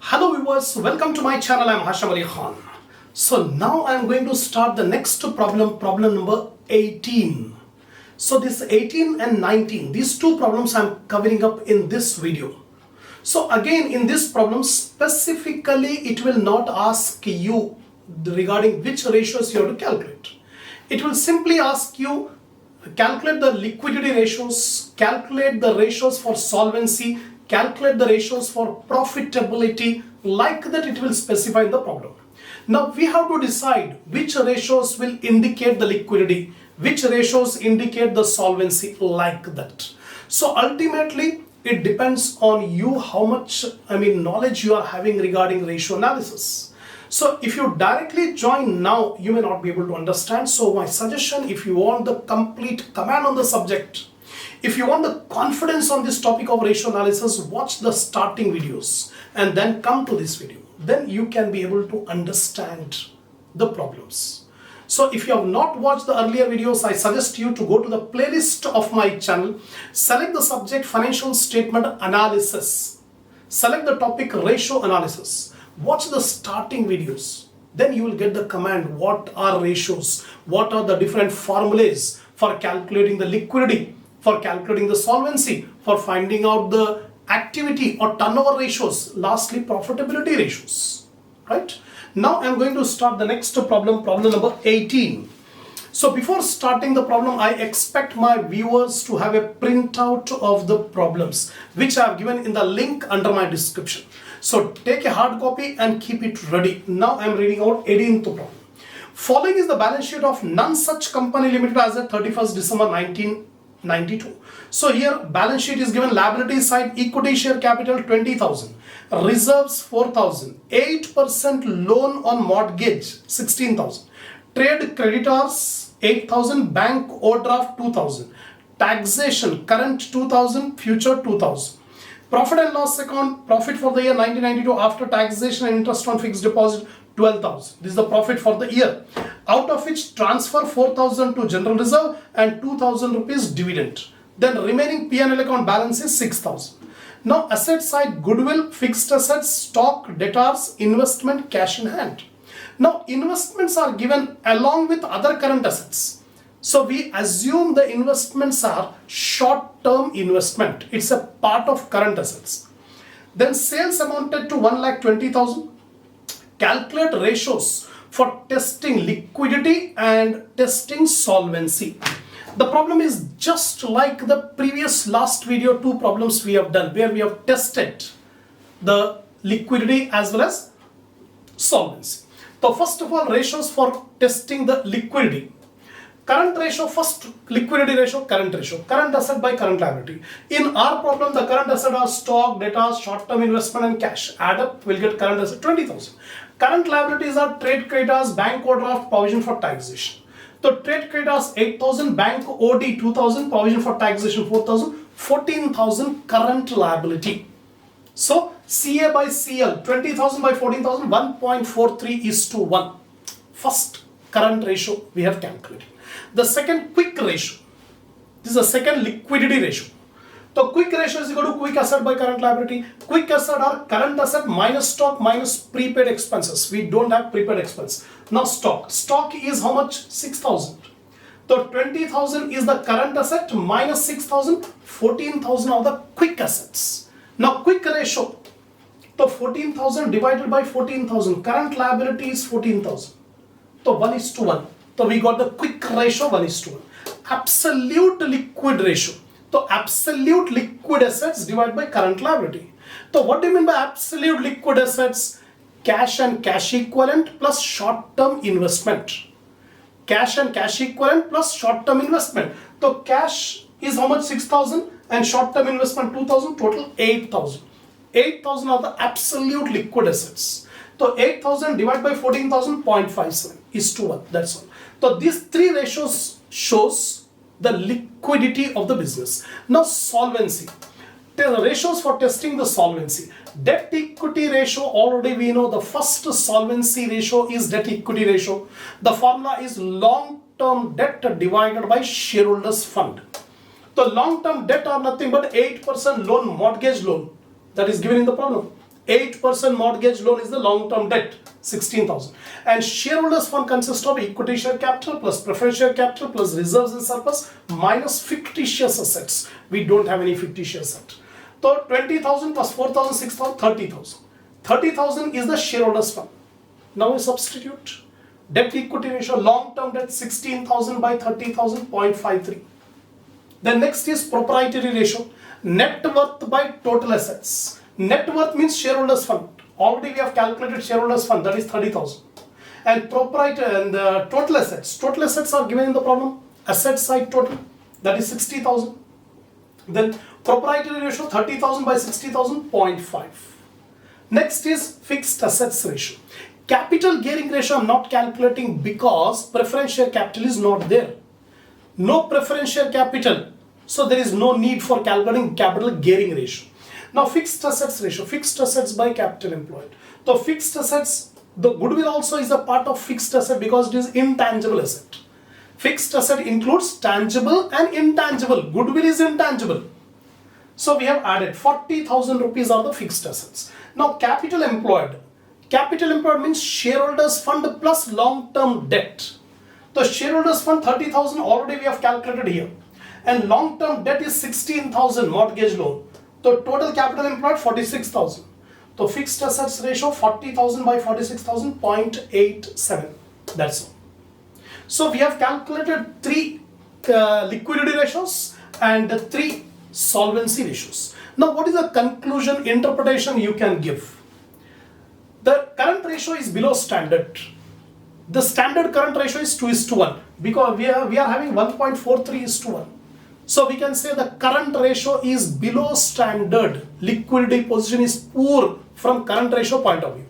Hello viewers, welcome to my channel. I am Hasham Ali Khan. So now I am going to start the next problem number 18. So this 18 and 19, these two problems I am covering up in this video. So again in this problem specifically it will not ask you regarding which ratios you have to calculate. It will simply ask you calculate the liquidity ratios, calculate the ratios for solvency, calculate the ratios for profitability, like that it will specify in the problem. Now we have to decide which ratios will indicate the liquidity, which ratios indicate the solvency, like that. So ultimately it depends on you how much knowledge you are having regarding ratio analysis. So if you directly join now, you may not be able to understand. So my suggestion, if you want the complete command on the subject, if you want the confidence on this topic of ratio analysis, watch the starting videos and then come to this video. Then you can be able to understand the problems. So if you have not watched the earlier videos, I suggest you to go to the playlist of my channel, select the subject financial statement analysis, select the topic ratio analysis, watch the starting videos. Then you will get the command what are ratios, what are the different formulas for calculating the liquidity, for calculating the solvency, for finding out the activity or turnover ratios, lastly profitability ratios, right? Now I am going to start the next problem number 18. So before starting the problem, I expect my viewers to have a printout of the problems which I have given in the link under my description. So take a hard copy and keep it ready. Now I am reading out 18th problem. Following is the balance sheet of None Such Company Limited as at 31st December 1992. So here balance sheet is given, liability side equity share capital 20,000, reserves 4,000, 8% loan on mortgage 16,000, trade creditors 8,000, bank overdraft 2,000, taxation current 2,000, future 2,000. Profit and loss account, profit for the year 1992 after taxation and interest on fixed deposit 12,000. This is the profit for the year, out of which transfer 4,000 to general reserve and 2,000 rupees dividend. Then remaining P&L account balance is 6,000. Now asset side, goodwill, fixed assets, stock, debtors, investment, cash in hand. Now investments are given along with other current assets. So we assume the investments are short-term investment. It's a part of current assets. Then sales amounted to 1,20,000. Calculate ratios for testing liquidity and testing solvency. The problem is just like the previous last video, two problems we have done where we have tested the liquidity as well as solvency. So first of all, ratios for testing the liquidity. Current ratio, first liquidity ratio, current asset by current liability. In our problem, the current asset are stock, debtors, short-term investment and cash. Add up, we'll get current asset 20,000. Current liabilities are trade creditors, bank overdraft, provision for taxation. So trade creditors 8,000, bank OD 2,000, provision for taxation 4,000, 14,000 current liability. So CA by CL, 20,000 by 14,000, 1.43:1. First current ratio we have calculated. The second quick ratio, this is the second liquidity ratio. The quick ratio is equal to quick asset by current liability. Quick asset are current asset minus stock minus prepaid expenses. We don't have prepaid expense. Now stock. Stock is how much? 6,000. So 20,000 is the current asset minus 6,000, 14,000 are the quick assets. Now quick ratio. So 14,000 divided by 14,000. Current liability is 14,000. So 1:1. So we got the quick ratio 1:1. Absolute liquid ratio. So absolute liquid assets divided by current liability. So what do you mean by absolute liquid assets? Cash and cash equivalent plus short-term investment. Cash and cash equivalent plus short-term investment. So cash is how much? 6,000 and short-term investment 2,000, total 8,000. 8,000 are the absolute liquid assets. So 8,000 divided by 14,000, 0.57:1. That's all. So these three ratios shows the liquidity of the business. Now solvency. The ratios for testing the solvency. Debt equity ratio, already we know the first solvency ratio is debt equity ratio. The formula is long-term debt divided by shareholders fund. The long-term debt are nothing but 8% loan, mortgage loan, that is given in the problem. 8% mortgage loan is the long-term debt, 16,000. And shareholders fund consists of equity share capital plus preference share capital plus reserves and surplus minus fictitious assets. We don't have any fictitious asset. So 20,000 plus 4,000, 6,000, 30,000. 30,000 is the shareholders fund. Now we substitute. Debt equity ratio, long-term debt 16,000 by 30,000, 0.53. The next is proprietary ratio, net worth by total assets. Net worth means shareholders fund. Already we have calculated shareholders fund, that is 30,000. And proprietary and the total assets. Total assets are given in the problem. Asset side total, that is 60,000. Then proprietary ratio 30,000 by 60,000, 0.5. Next is fixed assets ratio. Capital gearing ratio I'm not calculating because preference share capital is not there. No preference share capital, so there is no need for calculating capital gearing ratio. Now fixed assets ratio, fixed assets by capital employed. So fixed assets, the goodwill also is a part of fixed asset because it is intangible asset. Fixed asset includes tangible and intangible. Goodwill is intangible. So we have added 40,000 rupees are the fixed assets. Now capital employed. Capital employed means shareholders fund plus long-term debt. The shareholders fund 30,000 already we have calculated here. And long-term debt is 16,000 mortgage loan. The total capital employed 46,000. So fixed assets ratio 40,000 by 46,000, 0.87. That's all. So we have calculated 3 liquidity ratios and 3 solvency ratios. Now what is the conclusion interpretation you can give? The current ratio is below standard. The standard current ratio is 2:1 because we are having 1.43:1. So we can say the current ratio is below standard. Liquidity position is poor from current ratio point of view.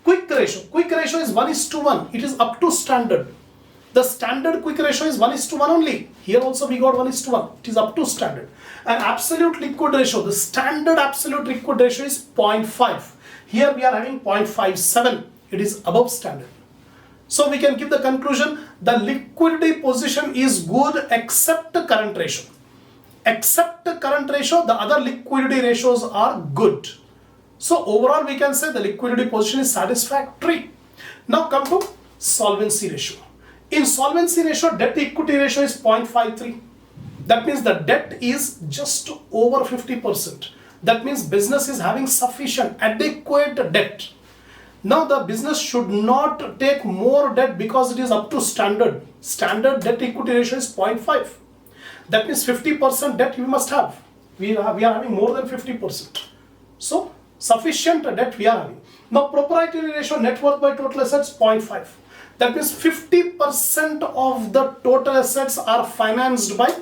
Quick ratio is 1:1. It is up to standard. The standard quick ratio is 1:1 only. Here also we got 1:1. It is up to standard. And absolute liquid ratio, the standard absolute liquid ratio is 0.5. Here we are having 0.57. It is above standard. So we can give the conclusion the liquidity position is good except the current ratio. Except the current ratio, the other liquidity ratios are good. So overall we can say the liquidity position is satisfactory. Now come to solvency ratio. In solvency ratio, debt equity ratio is 0.53. That means the debt is just over 50%. That means business is having sufficient, adequate debt. Now the business should not take more debt because it is up to standard. Standard debt equity ratio is 0.5. That means 50% debt we must have. We are having more than 50%. So sufficient debt we are having. Now proprietary ratio, net worth by total assets, 0.5. That means 50% of the total assets are financed by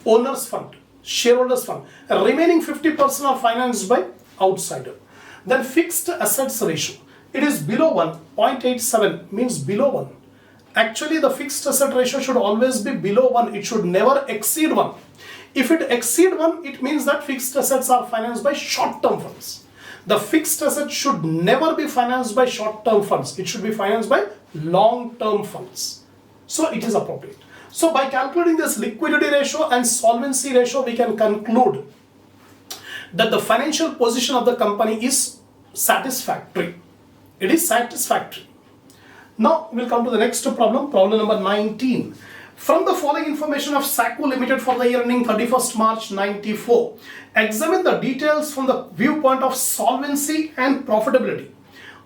owner's fund, shareholders fund. Remaining 50% are financed by outsider. Then fixed assets ratio. It is below 1, 0.87 means below 1. Actually the fixed asset ratio should always be below 1. It should never exceed 1. If it exceed 1, it means that fixed assets are financed by short-term funds. The fixed asset should never be financed by short-term funds. It should be financed by long-term funds. So it is appropriate. So by calculating this liquidity ratio and solvency ratio, we can conclude that the financial position of the company is satisfactory. It is satisfactory. Now we'll come to the next problem, problem number 19. From the following information of SACU Limited for the year ending 31st March 94, examine the details from the viewpoint of solvency and profitability.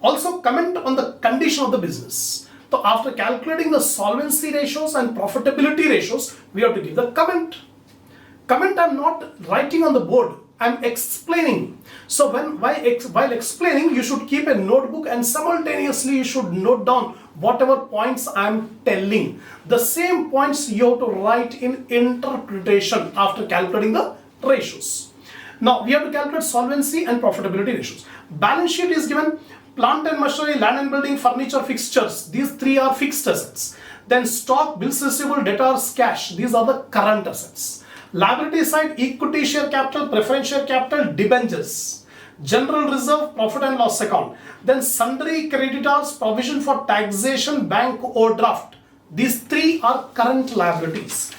Also comment on the condition of the business. So after calculating the solvency ratios and profitability ratios, we have to give the comment. Comment I'm not writing on the board, I'm explaining. So while explaining, you should keep a notebook and simultaneously you should note down whatever points I'm telling. The same points you have to write in interpretation after calculating the ratios. Now we have to calculate solvency and profitability ratios. Balance sheet is given. Plant and machinery, land and building, furniture, fixtures. These three are fixed assets. Then stock, bills receivable, debtors, cash. These are the current assets. Liability side, equity share capital, preference share capital, debentures. General reserve, profit and loss account. Then sundry creditors, provision for taxation, bank overdraft. These three are current liabilities.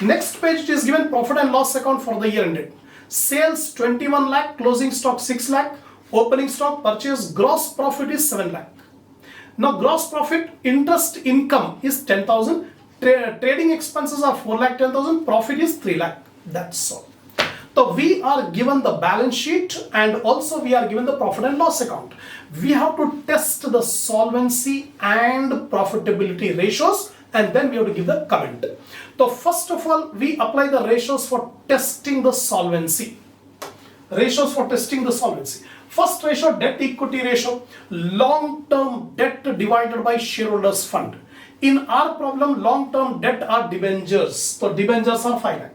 Next page it is given profit and loss account for the year ended. Sales 21 lakh, closing stock 6 lakh. Opening stock purchase, gross profit is 7 lakh. Now gross profit, interest income is 10,000. Trading expenses are 4 lakh 10,000. Profit is 3 lakh. That's all. So we are given the balance sheet and also we are given the profit and loss account. We have to test the solvency and profitability ratios and then we have to give the comment. So first of all, we apply the ratios for testing the solvency. Ratios for testing the solvency. First ratio, debt equity ratio, long-term debt divided by shareholders fund. In our problem, long-term debt are debentures. So debentures are 5 lakh.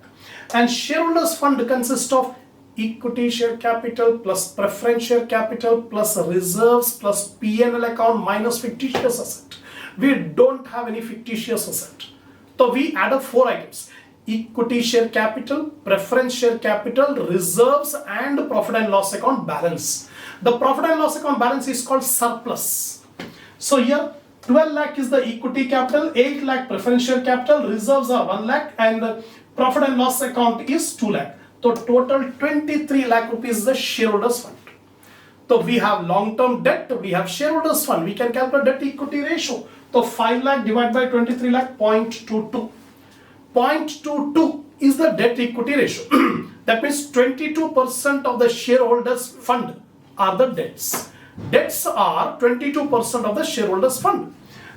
And shareholders fund consists of equity share capital plus preference share capital plus reserves plus P&L account minus fictitious asset. We don't have any fictitious asset. So we add up 4 items: equity share capital, preference share capital, reserves and profit and loss account balance. The profit and loss account balance is called surplus. So here 12 lakh is the equity capital, 8 lakh preference share capital, reserves are 1 lakh and profit and loss account is 2 lakh. So total 23 lakh rupees is the shareholders fund. So we have long-term debt, we have shareholders fund. We can calculate debt equity ratio. So 5 lakh divided by 23 lakh, 0.22. 0.22 is the debt equity ratio. That means 22% of the shareholders fund are the debts. Debts are 22% of the shareholders fund.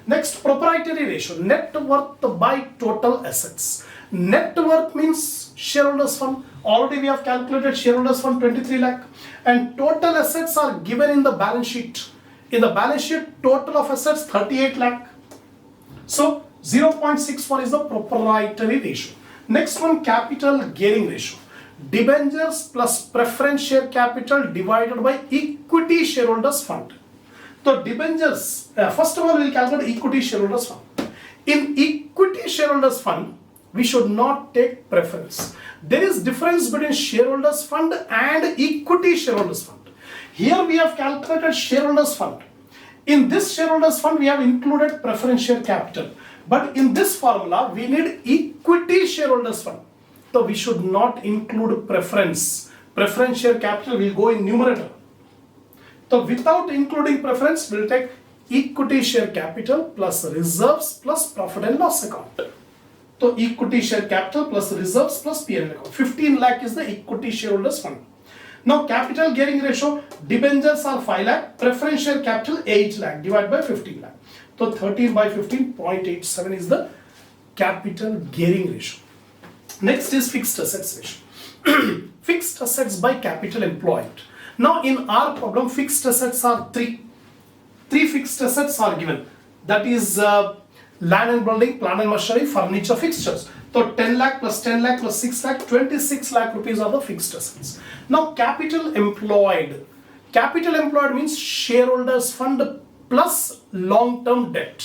Next, proprietary ratio, net worth by total assets. Net worth means shareholders fund. Already we have calculated shareholders fund 23 lakh and total assets are given in the balance sheet. In the balance sheet, total of assets 38 lakh. So 0.64 is the proprietary ratio. Next one, capital gearing ratio. Debentures plus preference share capital divided by equity shareholders fund. So debentures, first of all we will calculate equity shareholders fund. In equity shareholders fund, we should not take preference. There is difference between shareholders fund and equity shareholders fund. Here we have calculated shareholders fund. In this shareholders fund we have included preference share capital. But in this formula we need equity shareholders fund. So we should not include preference. Preference share capital will go in numerator. So without including preference, we will take equity share capital plus reserves plus profit and loss account. So equity share capital plus reserves plus P&L account. 15 lakh is the equity shareholders fund. Now capital gearing ratio, debentures are 5 lakh, preference share capital 8 lakh divided by 15 lakh. So 13 by 15, 0.87 is the capital gearing ratio. Next is fixed assets ratio. Fixed assets by capital employed. Now in our problem, fixed assets are 3. 3 fixed assets are given. That is land and building, plant and machinery, furniture, fixtures. So 10 lakh plus 10 lakh plus 6 lakh, 26 lakh rupees are the fixed assets. Now capital employed. Capital employed means shareholders fund plus long-term debt,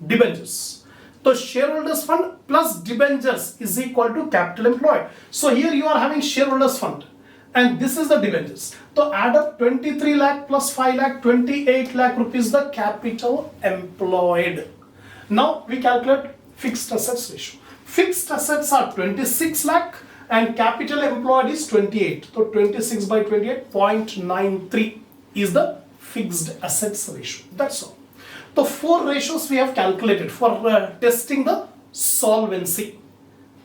debentures. So shareholders fund plus debentures is equal to capital employed. So here you are having shareholders fund and this is the debentures. So add up 23 lakh plus 5 lakh, 28 lakh rupees the capital employed. Now we calculate fixed assets ratio. Fixed assets are 26 lakh and capital employed is 28. So 26 by 28, 0.93 is the fixed assets ratio. That's all. The 4 ratios we have calculated for testing the solvency.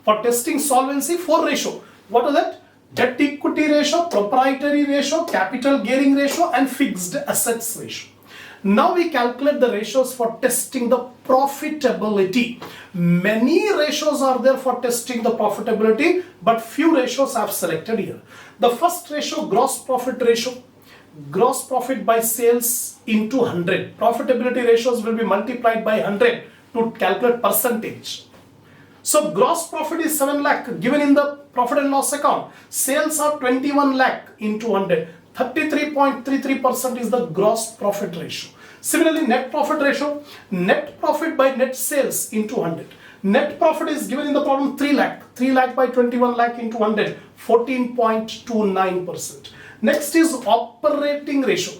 For testing solvency, 4 ratio. What is that? Debt equity ratio, proprietary ratio, capital gearing ratio and fixed assets ratio. Now we calculate the ratios for testing the profitability. Many ratios are there for testing the profitability, but few ratios I have selected here. The first ratio, gross profit ratio. Gross profit by sales into 100. Profitability ratios will be multiplied by 100 to calculate percentage. So gross profit is 7 lakh given in the profit and loss account. Sales are 21 lakh into 100. 33.33% is the gross profit ratio. Similarly, net profit ratio, net profit by net sales into 100. Net profit is given in the problem 3 lakh. 3 lakh by 21 lakh into 100, 14.29%. Next is operating ratio.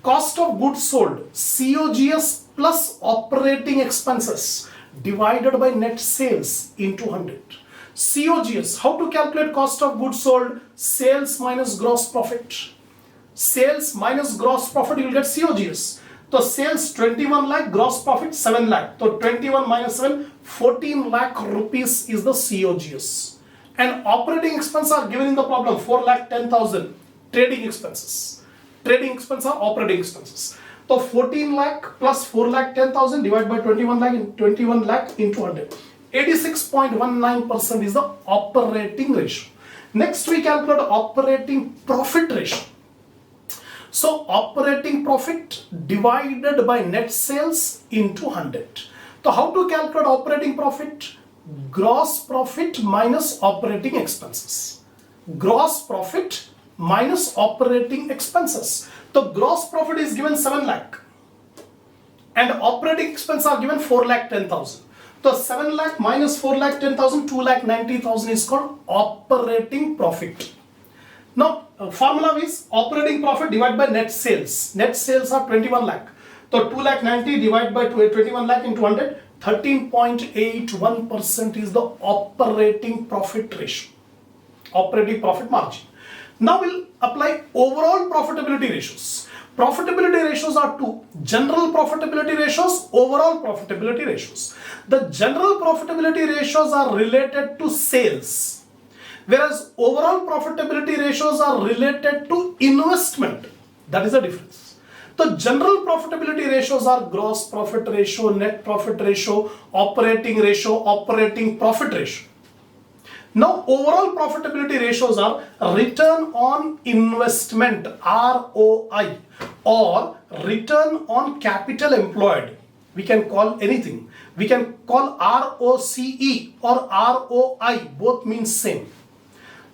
Cost of goods sold, COGS plus operating expenses divided by net sales into 100. COGS, how to calculate cost of goods sold? Sales minus gross profit. Sales minus gross profit, you will get COGS. So sales 21 lakh, gross profit 7 lakh. So 21 minus 7, 14 lakh rupees is the COGS. And operating expenses are given in the problem, 4 lakh 10,000. Trading expenses. Trading expenses are operating expenses. So 14 lakh plus 4 lakh 10,000 divided by 21 lakh in 21 lakh into 100. 86.19% is the operating ratio. Next we calculate operating profit ratio. So operating profit divided by net sales into 100. So how to calculate operating profit? Gross profit minus operating expenses. Gross profit minus operating expenses. The gross profit is given 7 lakh and operating expenses are given 4 lakh 10,000. So 7 lakh minus 4 lakh 10,000, 2 lakh 90,000 is called operating profit. Now formula is operating profit divided by net sales. Net sales are 21 lakh. So 2 lakh 90 divided by 21 lakh into 100, 13.81% is the operating profit ratio. Operating profit margin. Now we'll apply overall profitability ratios. Profitability ratios are two: general profitability ratios, overall profitability ratios. The general profitability ratios are related to sales, whereas overall profitability ratios are related to investment. That is the difference. The general profitability ratios are gross profit ratio, net profit ratio, operating profit ratio. Now overall profitability ratios are return on investment, ROI, or return on capital employed. We can call anything. We can call ROCE or ROI, both means same.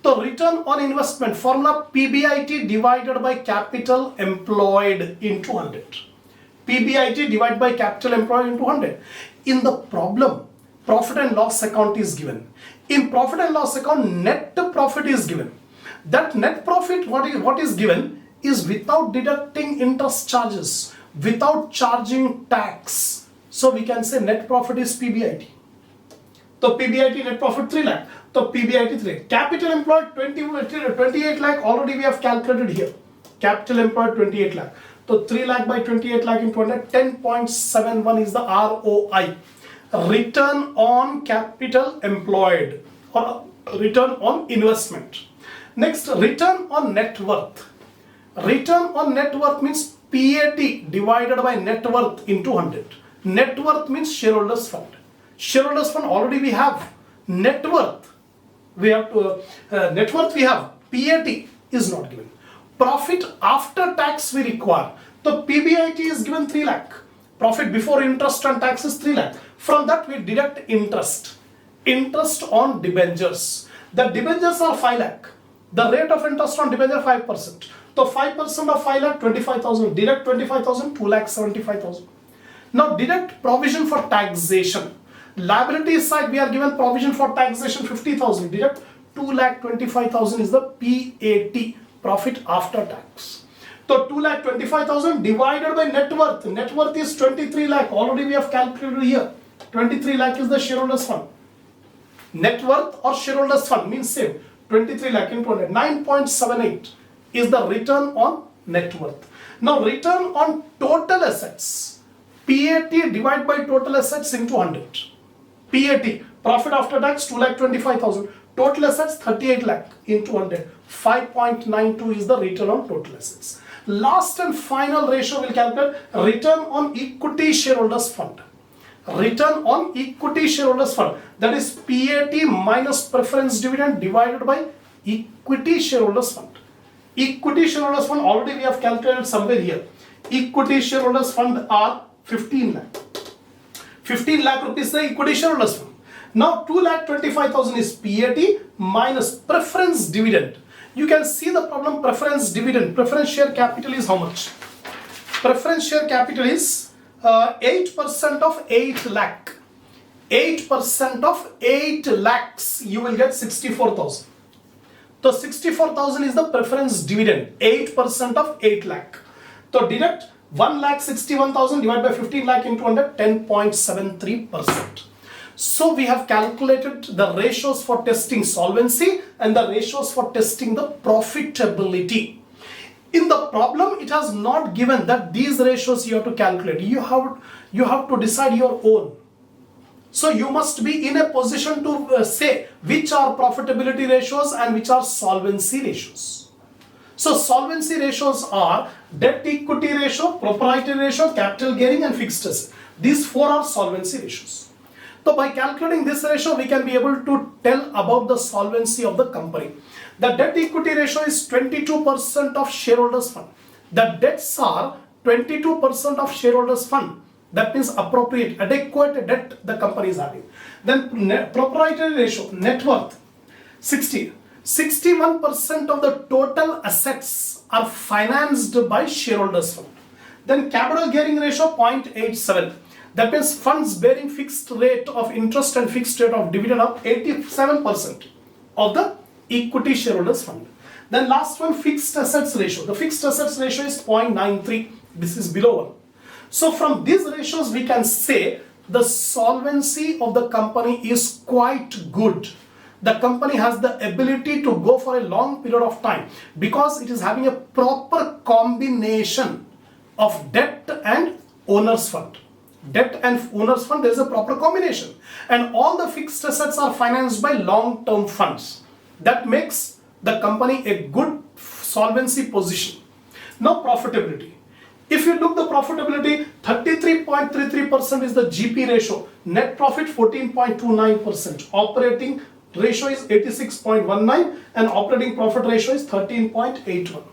So return on investment, formula PBIT divided by capital employed into 100. PBIT divided by capital employed into 100. In the problem, profit and loss account is given. In profit and loss account, net profit is given. That net profit, what is given is without deducting interest charges, without charging tax. So we can say net profit is PBIT. So PBIT net profit 3 lakh. So PBIT 3. Capital employed 28 lakh, already we have calculated here. Capital employed 28 lakh. So 3 lakh by 28 lakh into 100, 10.71 is the ROI. Return on capital employed or return on investment. Next, return on net worth. Return on net worth means PAT divided by net worth into 100. Net worth means shareholders fund. Shareholders fund already we have. Net worth we have to net worth we have. PAT is not given. Profit after tax we require. So PBIT is given 3 lakh. Profit before interest and tax is 3 lakh. From that we deduct interest. Interest on debentures. The debentures are 5 lakh. The rate of interest on debenture 5%. So 5% of 5 lakh 25,000. Deduct 25,000, 2 lakh 75,000. Now deduct provision for taxation. Liability side we are given provision for taxation 50,000. Deduct 2 lakh 25,000 is the PAT, profit after tax. So 2 lakh 25,000 divided by net worth. Net worth is 23 lakh. Already we have calculated here. 23 lakh is the shareholders fund. Net worth or shareholders fund means same. 23 lakh into 100. 9.78 is the return on net worth. Now return on total assets. PAT divided by total assets into 100. PAT, profit after tax 2 lakh 25,000. Total assets 38 lakh into 100. 5.92 is the return on total assets. Last and final ratio will calculate return on equity shareholders fund. Return on equity shareholders fund, that is PAT minus preference dividend divided by equity shareholders fund. Equity shareholders fund already we have calculated somewhere here. Equity shareholders fund are 15 lakh. 15 lakh rupees the equity shareholders fund. Now 2 lakh 25,000 is PAT minus preference dividend. You can see the problem. Preference dividend, preference share capital is how much? Preference share capital is 8% of 8 lakh. 8% of 8 lakhs, you will get 64,000. So 64,000 is the preference dividend, 8% of 8 lakh. So deduct 1 lakh 61,000 divided by 15 lakh into 100, 10.73%. So we have calculated the ratios for testing solvency and the ratios for testing the profitability. In the problem, it has not given that these ratios you have to calculate. You have to decide your own. So you must be in a position to say which are profitability ratios and which are solvency ratios. So solvency ratios are debt equity ratio, proprietary ratio, capital gearing and fixed asset. These four are solvency ratios. So by calculating this ratio, we can be able to tell about the solvency of the company. The debt equity ratio is 22% of shareholders fund. The debts are 22% of shareholders fund. That means appropriate, adequate debt the company is having. Then proprietary ratio, net worth, 60. 61% of the total assets are financed by shareholders fund. Then capital gearing ratio, 0.87. That means funds bearing fixed rate of interest and fixed rate of dividend of 87% of the equity shareholders fund. Then last one, fixed assets ratio. The fixed assets ratio is 0.93. This is below 1. So from these ratios we can say the solvency of the company is quite good. The company has the ability to go for a long period of time because it is having a proper combination of debt and owner's fund. Debt and owner's fund, there is a proper combination. And all the fixed assets are financed by long-term funds. That makes the company a good solvency position. Now profitability. If you look the profitability, 33.33% is the GP ratio, net profit 14.29%, operating ratio is 86.19 and operating profit ratio is 13.81.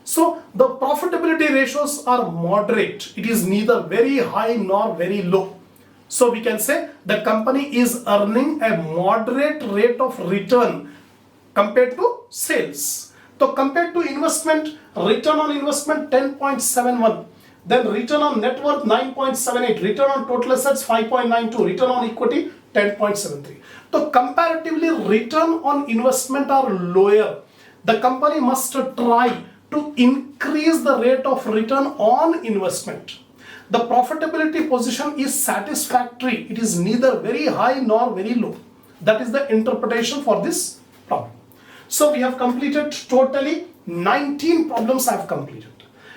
So the profitability ratios are moderate. It is neither very high nor very low. So we can say the company is earning a moderate rate of return compared to sales. So compared to investment, return on investment 10.71, then return on net worth 9.78, return on total assets 5.92, return on equity 10.73. So comparatively return on investment are lower. The company must try to increase the rate of return on investment. The profitability position is satisfactory. It is neither very high nor very low. That is the interpretation for this problem. So we have completed totally 19 problems I have completed.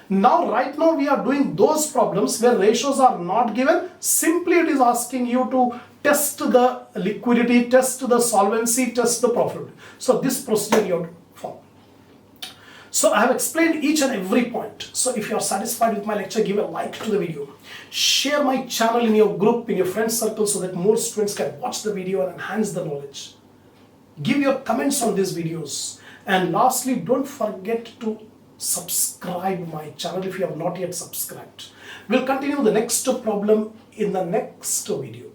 Now right now we are doing those problems where ratios are not given. Simply it is asking you to test the liquidity, test the solvency, test the profit. So this procedure you have to follow. So I have explained each and every point. So if you are satisfied with my lecture, give a like to the video. Share my channel in your group, in your friend circle so that more students can watch the video and enhance the knowledge. Give your comments on these videos. And lastly, don't forget to subscribe my channel if you have not yet subscribed. We'll continue the next problem in the next video.